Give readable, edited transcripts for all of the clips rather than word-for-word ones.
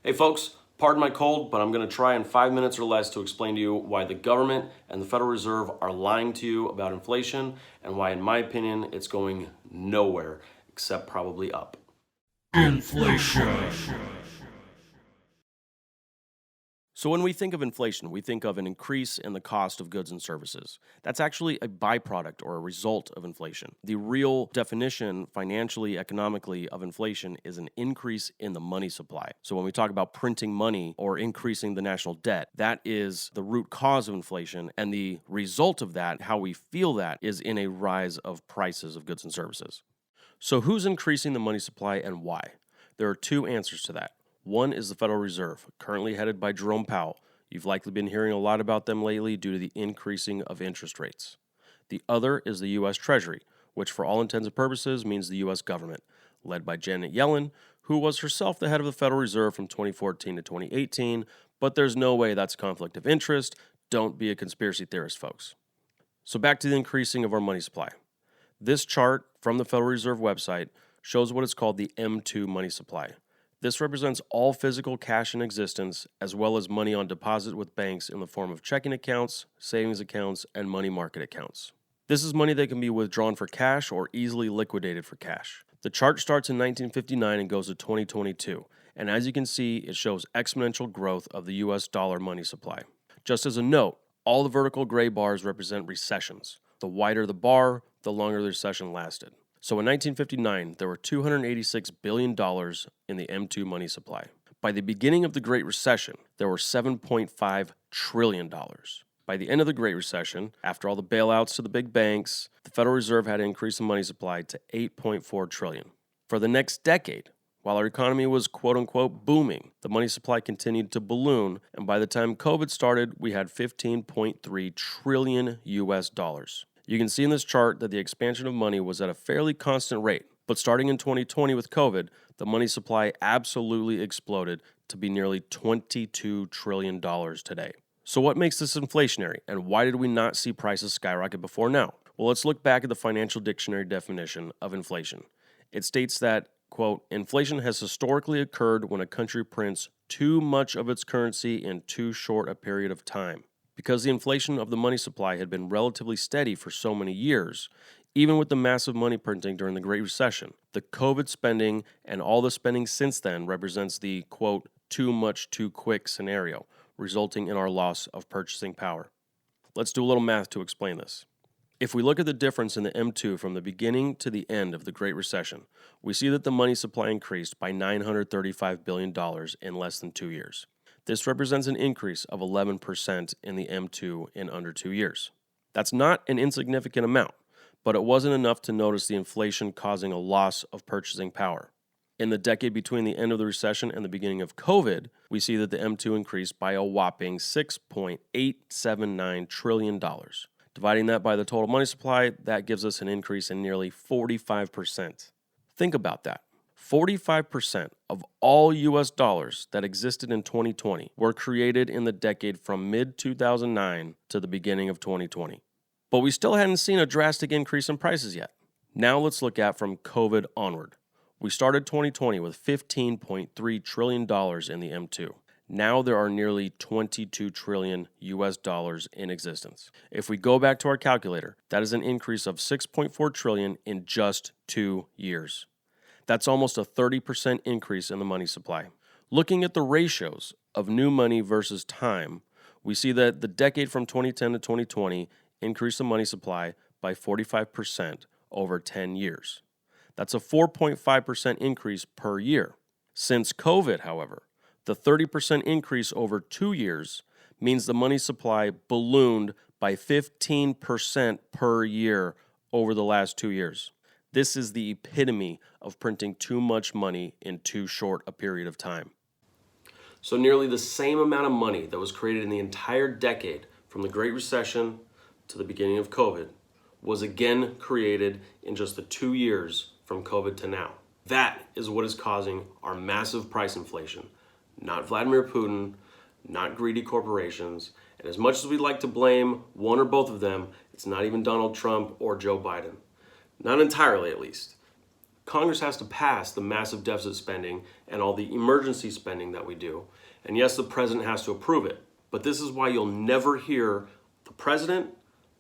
Hey folks, pardon my cold, but I'm going to try in 5 minutes or less to explain to you why the government and the Federal Reserve are lying to you about inflation and why, in my opinion, it's going nowhere except probably up. Inflation. So when we think of inflation, we think of an increase in the cost of goods and services. That's actually a byproduct or a result of inflation. The real definition, financially, economically, of inflation is an increase in the money supply. So when we talk about printing money or increasing the national debt, that is the root cause of inflation, and the result of that, how we feel that, is in a rise of prices of goods and services. So who's increasing the money supply and why? There are two answers to that. One is the Federal Reserve, currently headed by Jerome Powell. You've likely been hearing a lot about them lately due to the increasing of interest rates. The other is the U.S. Treasury, which for all intents and purposes means the U.S. government, led by Janet Yellen, who was herself the head of the Federal Reserve from 2014 to 2018, but there's no way that's conflict of interest. Don't be a conspiracy theorist, folks. So back to the increasing of our money supply. This chart from the Federal Reserve website shows what is called the M2 money supply. This represents all physical cash in existence, as well as money on deposit with banks in the form of checking accounts, savings accounts, and money market accounts. This is money that can be withdrawn for cash or easily liquidated for cash. The chart starts in 1959 and goes to 2022, and as you can see, it shows exponential growth of the US dollar money supply. Just as a note, all the vertical gray bars represent recessions. The wider the bar, the longer the recession lasted. So in 1959, there were $286 billion in the M2 money supply. By the beginning of the Great Recession, there were $7.5 trillion. By the end of the Great Recession, after all the bailouts to the big banks, the Federal Reserve had to increase the money supply to $8.4 trillion. For the next decade, while our economy was quote-unquote booming, the money supply continued to balloon, and by the time COVID started, we had $15.3 trillion US dollars. You can see in this chart that the expansion of money was at a fairly constant rate, but starting in 2020 with COVID, the money supply absolutely exploded to be nearly $22 trillion today. So what makes this inflationary, and why did we not see prices skyrocket before now? Well, let's look back at the Financial Dictionary definition of inflation. It states that, quote, inflation has historically occurred when a country prints too much of its currency in too short a period of time. Because the inflation of the money supply had been relatively steady for so many years, even with the massive money printing during the Great Recession, the COVID spending and all the spending since then represents the, quote, too much too quick scenario, resulting in our loss of purchasing power. Let's do a little math to explain this. If we look at the difference in the M2 from the beginning to the end of the Great Recession, we see that the money supply increased by $935 billion in less than 2 years. This represents an increase of 11% in the M2 in under 2 years. That's not an insignificant amount, but it wasn't enough to notice the inflation causing a loss of purchasing power. In the decade between the end of the recession and the beginning of COVID, we see that the M2 increased by a whopping $6.879 trillion. Dividing that by the total money supply, that gives us an increase in nearly 45%. Think about that. 45% of all US dollars that existed in 2020 were created in the decade from mid-2009 to the beginning of 2020. But we still hadn't seen a drastic increase in prices yet. Now let's look at from COVID onward. We started 2020 with $15.3 trillion in the M2. Now there are nearly 22 trillion US dollars in existence. If we go back to our calculator, that is an increase of 6.4 trillion in just 2 years. That's almost a 30% increase in the money supply. Looking at the ratios of new money versus time, we see that the decade from 2010 to 2020 increased the money supply by 45% over 10 years. That's a 4.5% increase per year. Since COVID, however, the 30% increase over 2 years means the money supply ballooned by 15% per year over the last 2 years. This is the epitome of printing too much money in too short a period of time. So nearly the same amount of money that was created in the entire decade from the Great Recession to the beginning of COVID was again created in just the 2 years from COVID to now. That is what is causing our massive price inflation. Not Vladimir Putin, not greedy corporations, and as much as we'd like to blame one or both of them, it's not even Donald Trump or Joe Biden. Not entirely, at least. Congress has to pass the massive deficit spending and all the emergency spending that we do. And yes, the president has to approve it. But this is why you'll never hear the president,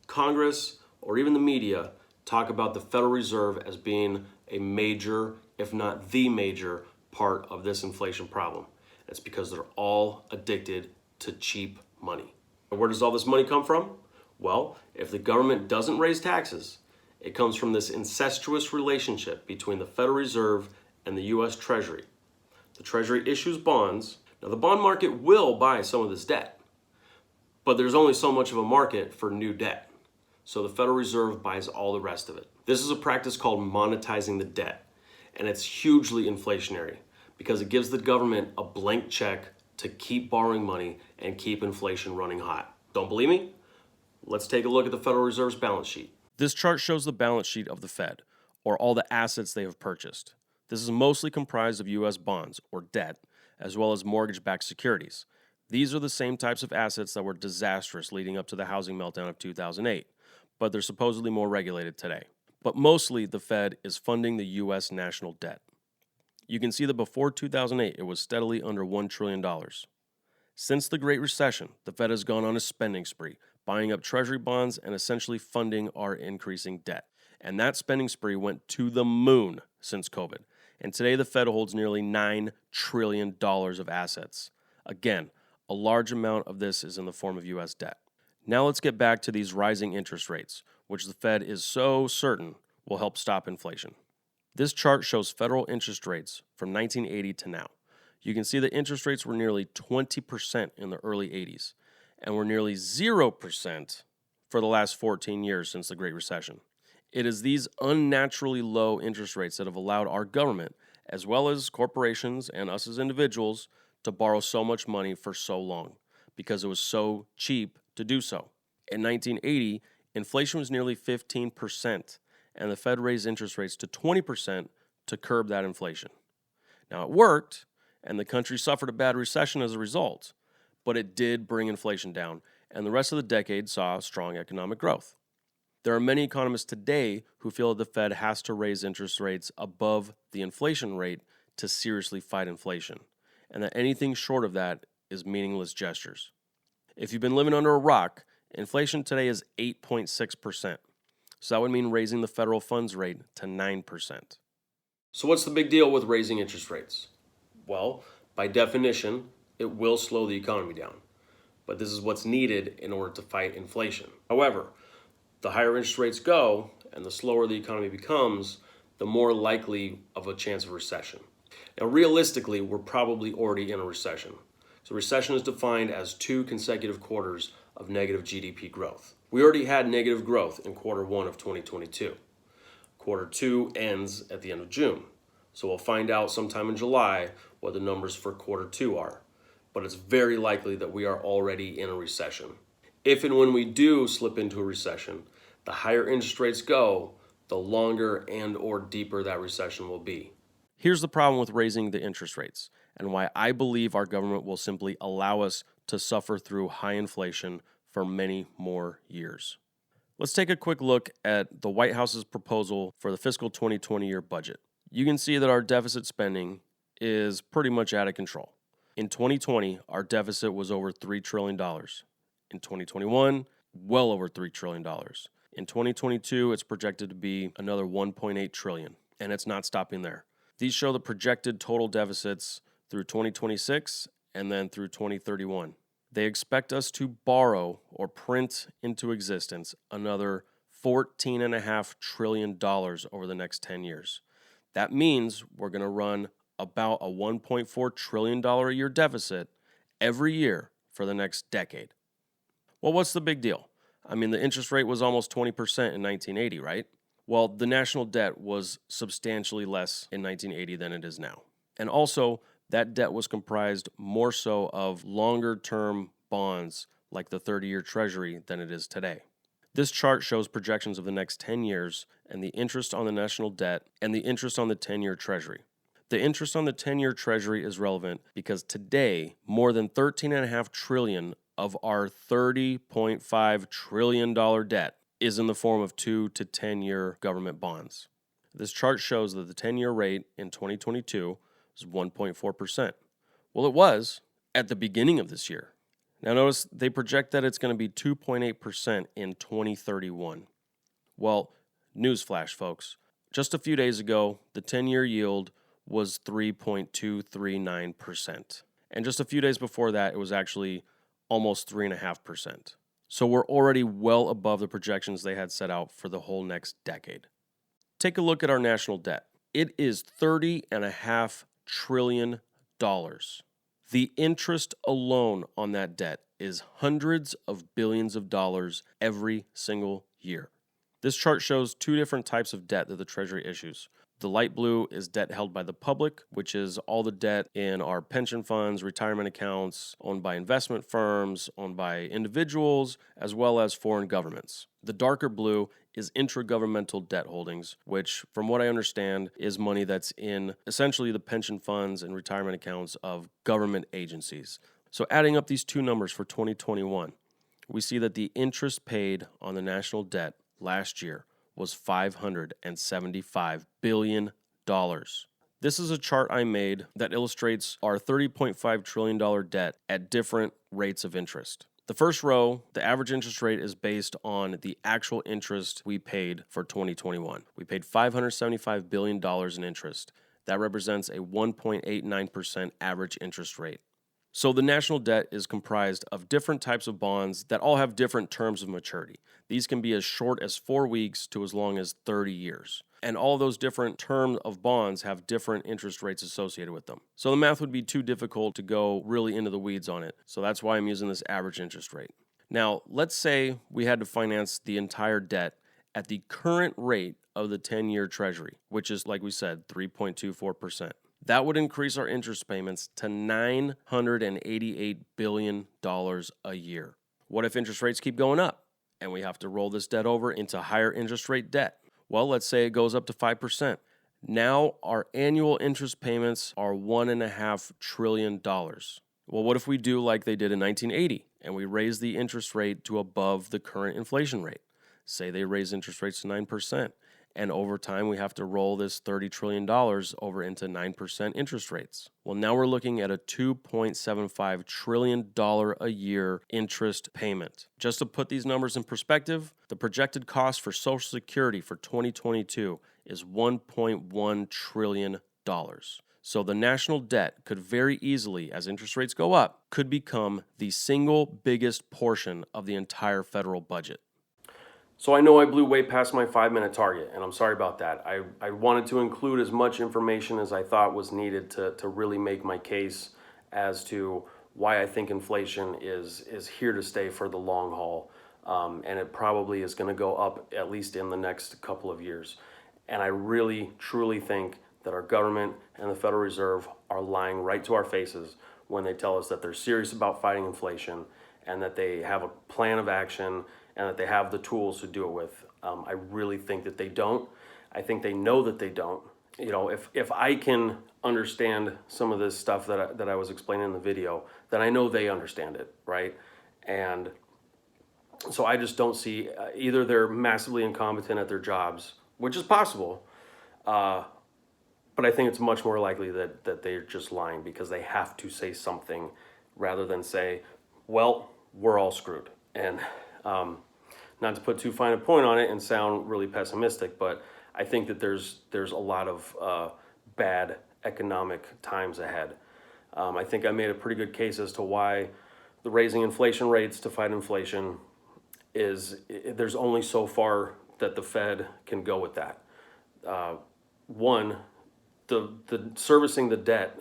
Congress, or even the media talk about the Federal Reserve as being a major, if not the major, part of this inflation problem. It's because they're all addicted to cheap money. And where does all this money come from? Well, if the government doesn't raise taxes, it comes from this incestuous relationship between the Federal Reserve and the U.S. Treasury. The Treasury issues bonds. Now, the bond market will buy some of this debt, but there's only so much of a market for new debt. So the Federal Reserve buys all the rest of it. This is a practice called monetizing the debt, and it's hugely inflationary because it gives the government a blank check to keep borrowing money and keep inflation running hot. Don't believe me? Let's take a look at the Federal Reserve's balance sheet. This chart shows the balance sheet of the Fed, or all the assets they have purchased. This is mostly comprised of U.S. bonds, or debt, as well as mortgage-backed securities. These are the same types of assets that were disastrous leading up to the housing meltdown of 2008, but they're supposedly more regulated today. But mostly, the Fed is funding the U.S. national debt. You can see that before 2008, it was steadily under $1 trillion. Since the Great Recession, the Fed has gone on a spending spree, buying up Treasury bonds and essentially funding our increasing debt. And that spending spree went to the moon since COVID. And today the Fed holds nearly $9 trillion of assets. Again, a large amount of this is in the form of U.S. debt. Now let's get back to these rising interest rates, which the Fed is so certain will help stop inflation. This chart shows federal interest rates from 1980 to now. You can see that interest rates were nearly 20% in the early 80s. And were nearly 0% for the last 14 years since the Great Recession. It is these unnaturally low interest rates that have allowed our government, as well as corporations and us as individuals, to borrow so much money for so long, because it was so cheap to do so. In 1980, inflation was nearly 15%, and the Fed raised interest rates to 20% to curb that inflation. Now, it worked, and the country suffered a bad recession as a result. But it did bring inflation down, and the rest of the decade saw strong economic growth. There are many economists today who feel that the Fed has to raise interest rates above the inflation rate to seriously fight inflation, and that anything short of that is meaningless gestures. If you've been living under a rock, inflation today is 8.6%, so that would mean raising the federal funds rate to 9%. So what's the big deal with raising interest rates? Well, by definition, it will slow the economy down. But this is what's needed in order to fight inflation. However, the higher interest rates go and the slower the economy becomes, the more likely of a chance of recession. Now, realistically, we're probably already in a recession. So recession is defined as 2 consecutive quarters of negative GDP growth. We already had negative growth in quarter 1 of 2022. Quarter 2 ends at the end of June. So we'll find out sometime in July what the numbers for quarter 2 are. But it's very likely that we are already in a recession. If and when we do slip into a recession, the higher interest rates go, the longer and or deeper that recession will be. Here's the problem with raising the interest rates, and why I believe our government will simply allow us to suffer through high inflation for many more years. Let's take a quick look at the White House's proposal for the fiscal 2020 year budget. You can see that our deficit spending is pretty much out of control. In 2020, our deficit was over $3 trillion. In 2021, well over $3 trillion. In 2022, it's projected to be another $1.8 trillion, and it's not stopping there. These show the projected total deficits through 2026 and then through 2031. They expect us to borrow or print into existence another $14.5 trillion over the next 10 years. That means we're going to run about a $1.4 trillion a year deficit every year for the next decade. Well, what's the big deal? I mean, the interest rate was almost 20% in 1980, right? Well, the national debt was substantially less in 1980 than it is now. And also, that debt was comprised more so of longer-term bonds like the 30-year Treasury than it is today. This chart shows projections of the next 10 years and the interest on the national debt and the interest on the 10-year Treasury. The interest on the 10-year Treasury is relevant because today, more than $13.5 trillion of our $30.5 trillion debt is in the form of 2 to 10-year government bonds. This chart shows that the 10-year rate in 2022 was 1.4%. Well, it was at the beginning of this year. Now notice they project that it's going to be 2.8% in 2031. Well, newsflash, folks. Just a few days ago, the 10-year yield was 3.239%. And just a few days before that, it was actually almost 3.5%. So we're already well above the projections they had set out for the whole next decade. Take a look at our national debt. It is $30.5 trillion. The interest alone on that debt is hundreds of billions of dollars every single year. This chart shows two different types of debt that the Treasury issues. The light blue is debt held by the public, which is all the debt in our pension funds, retirement accounts, owned by investment firms, owned by individuals, as well as foreign governments. The darker blue is intragovernmental debt holdings, which, from what I understand, is money that's in essentially the pension funds and retirement accounts of government agencies. So adding up these two numbers for 2021, we see that the interest paid on the national debt last year was $575 billion. This is a chart I made that illustrates our $30.5 trillion debt at different rates of interest. The first row, the average interest rate, is based on the actual interest we paid for 2021. We paid $575 billion in interest. That represents a 1.89% average interest rate. So the national debt is comprised of different types of bonds that all have different terms of maturity. These can be as short as 4 weeks to as long as 30 years. And all those different terms of bonds have different interest rates associated with them. So the math would be too difficult to go really into the weeds on it. So that's why I'm using this average interest rate. Now, let's say we had to finance the entire debt at the current rate of the 10-year Treasury, which is, like we said, 3.24%. That would increase our interest payments to $988 billion a year. What if interest rates keep going up and we have to roll this debt over into higher interest rate debt? Well, let's say it goes up to 5%. Now our annual interest payments are $1.5 trillion. Well, what if we do like they did in 1980 and we raise the interest rate to above the current inflation rate? Say they raise interest rates to 9%. And over time, we have to roll this $30 trillion over into 9% interest rates. Well, now we're looking at a $2.75 trillion a year interest payment. Just to put these numbers in perspective, the projected cost for Social Security for 2022 is $1.1 trillion. So the national debt could very easily, as interest rates go up, could become the single biggest portion of the entire federal budget. So I know I blew way past my 5-minute target, and I'm sorry about that. I wanted to include as much information as I thought was needed to really make my case as to why I think inflation is here to stay for the long haul, and it probably is going to go up at least in the next couple of years. And I really, truly think that our government and the Federal Reserve are lying right to our faces when they tell us that they're serious about fighting inflation and that they have a plan of action and that they have the tools to do it with. I really think that they don't. I think they know that they don't. You know, if I can understand some of this stuff that I was explaining in the video, then I know they understand it, right? And so I just don't see, either they're massively incompetent at their jobs, which is possible, but I think it's much more likely that they're just lying because they have to say something rather than say, well, we're all screwed. And not to put too fine a point on it and sound really pessimistic, but I think that there's a lot of bad economic times ahead. I think I made a pretty good case as to why the raising inflation rates to fight inflation there's only so far that the Fed can go with that. One, the servicing the debt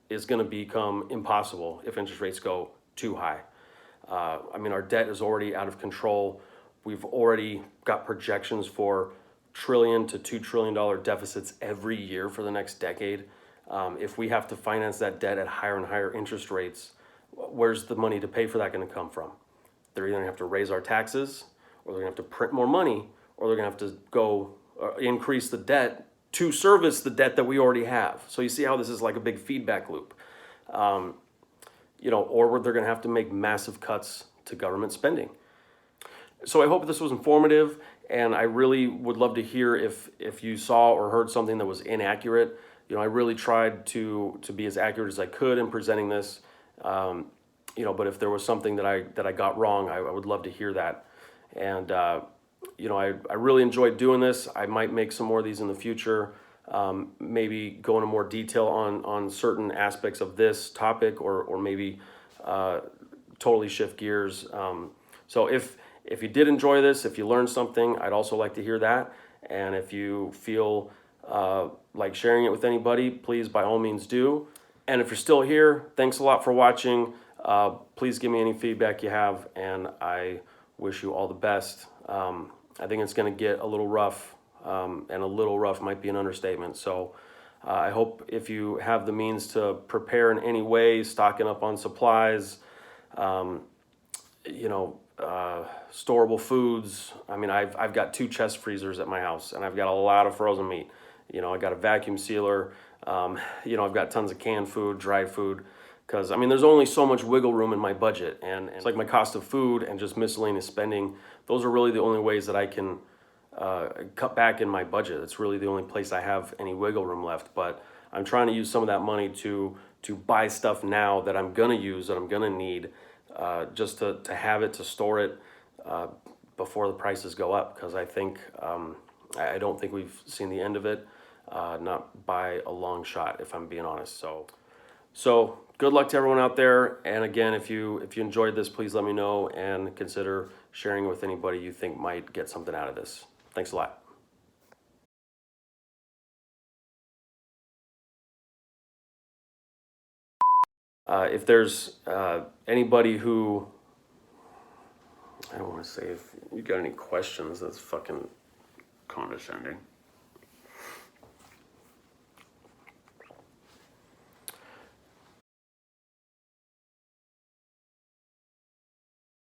is going to become impossible if interest rates go too high. I mean, our debt is already out of control. We've already got projections for $1 trillion to $2 trillion deficits every year for the next decade. If we have to finance that debt at higher and higher interest rates, where's the money to pay for that going to come from? They're either going to have to raise our taxes, or they're going to have to print more money, or they're going to have to go increase the debt to service the debt that we already have. So you see how this is like a big feedback loop. Or they're going to have to make massive cuts to government spending. So I hope this was informative. and I really would love to hear if you saw or heard something that was inaccurate. I really tried to be as accurate as I could in presenting this. But if there was something that I got wrong, I would love to hear that. And I really enjoyed doing this. I might make some more of these in the future. Maybe go into more detail on certain aspects of this topic, or maybe totally shift gears. So if you did enjoy this, if you learned something, I'd also like to hear that. And if you feel like sharing it with anybody, please by all means do. And if you're still here, thanks a lot for watching. Please give me any feedback you have, and I wish you all the best. I think it's going to get a little rough, and a little rough might be an understatement. So I hope if you have the means to prepare in any way, stocking up on supplies, storable foods. I mean, I've got 2 chest freezers at my house, and I've got a lot of frozen meat. I got a vacuum sealer. I've got tons of canned food, dried food, because there's only so much wiggle room in my budget, and it's like my cost of food and just miscellaneous spending. Those are really the only ways that I can cut back in my budget. It's really the only place I have any wiggle room left. But I'm trying to use some of that money to buy stuff now that I'm gonna use, that I'm gonna need, just to have it, to store it before the prices go up. Because I think I don't think we've seen the end of it, not by a long shot, if I'm being honest. So good luck to everyone out there. And again, if you enjoyed this, please let me know and consider sharing it with anybody you think might get something out of this. Thanks a lot. If there's anybody who, I don't want to say if you got any questions, that's fucking condescending.